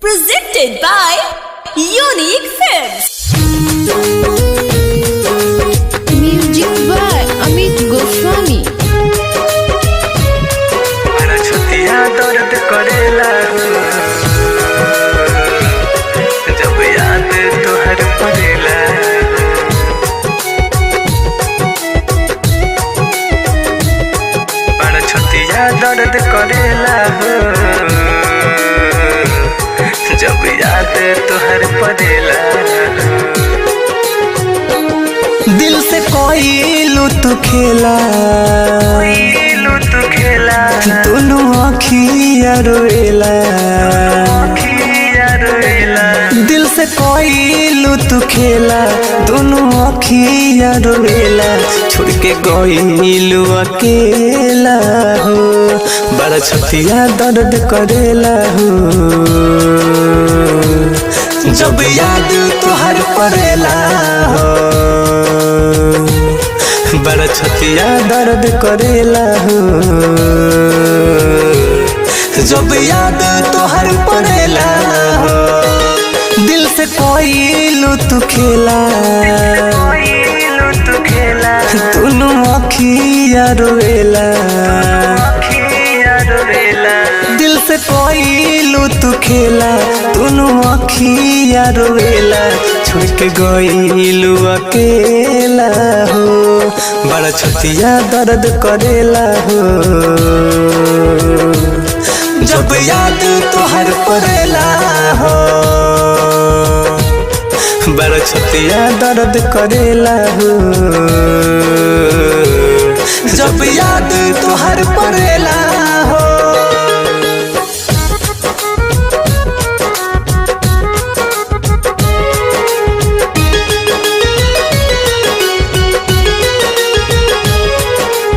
Presented by Unique Films. Music by Amit Goswami. बड़ा छतिया दर्द करेला जब याद तोहर पड़ेला। बड़ा छतिया दर्द करेला जब याद तोहर पड़ेला। दिल से कोई लुत खेला दोनों अखिया रोएला। दिल से कोई लुत खेला दोनों अखिया रोएला। छोड़ के गइलू अकेला हो बड़ा छतिया दर्द करेला हो जब याद तोहर पड़ेला हो। बड़ा छतिया दर्द करेला हो जब याद तोहर पड़ेला हो। दिल से कोई लुत खेला दोनों अखिया रोएला। दिल से कोई लुत खेला दोनों अखिया रोएला। छोड़ के गइलू अकेला हो बड़ा छतिया दर्द करेला हो जब याद तोहर पड़ेला हो। बड़ा छतिया दर्द करेला हो जब याद तोहर पड़ेला हो।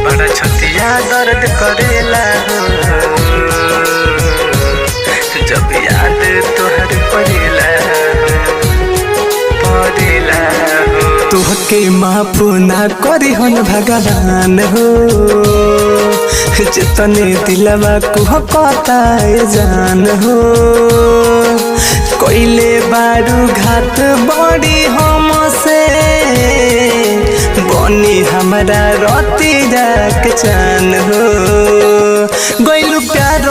बड़ा छतिया दर्द करेला हो जब याद तोहर पड़ेला। तोहके माफ ना करी हन भगवान हो जितने दिलवा कुहकता जान हो। कोइले बारू घात बड़ी हमसे बनी हमारा रती जाक चान हो। गइलू प्यार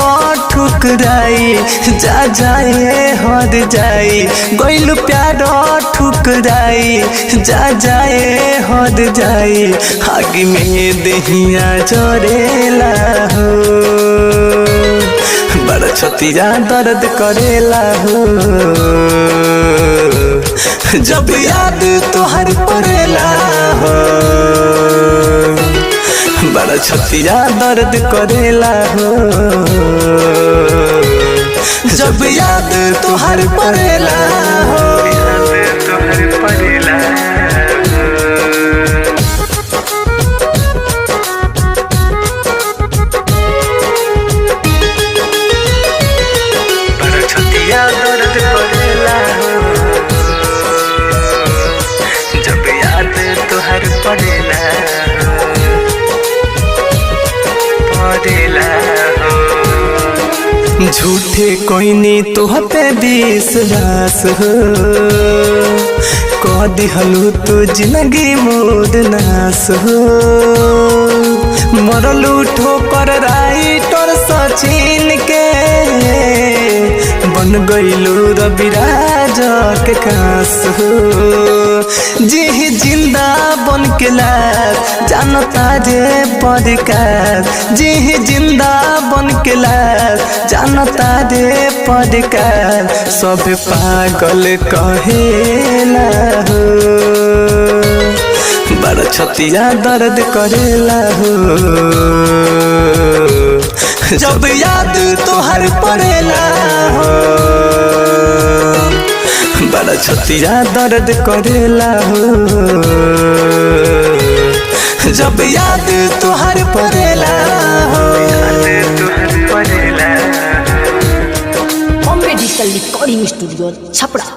ठुकराई जा जाए हर जाई। गइलू प्यार ठुकराई जा जाए हर जाई। आग में दहिया जरेला हो बड़ा छतिया दर्द करेला हो जब याद तोहर पड़ेला हो। बड़ा छतिया दर्द करेला हो जब याद तोहर पड़ेला हो। बड़ा छतिया दर्द करेला हो जब याद तोहर पड़ेला। झूठे कोई नी तोहते विश्वास हो कह दिहलू तो जिंदगी मोद नास हो। मरलू ठोकर राइटर सचिन के बन गइलू रविराज के कास हो। जी जिंदा बन के लाश जानता जे पड़कार। जी जिंदा बन के लाश जानता जे पड़कार। सब पागल कहेला हो बड़ा छतिया दर्द करेला हो जब याद तोहर पड़ेला हो। बड़ा छतिया दर्द करेला हो जब याद तोहर पड़ेला हो। Home Medical Recording Studio, Chapra.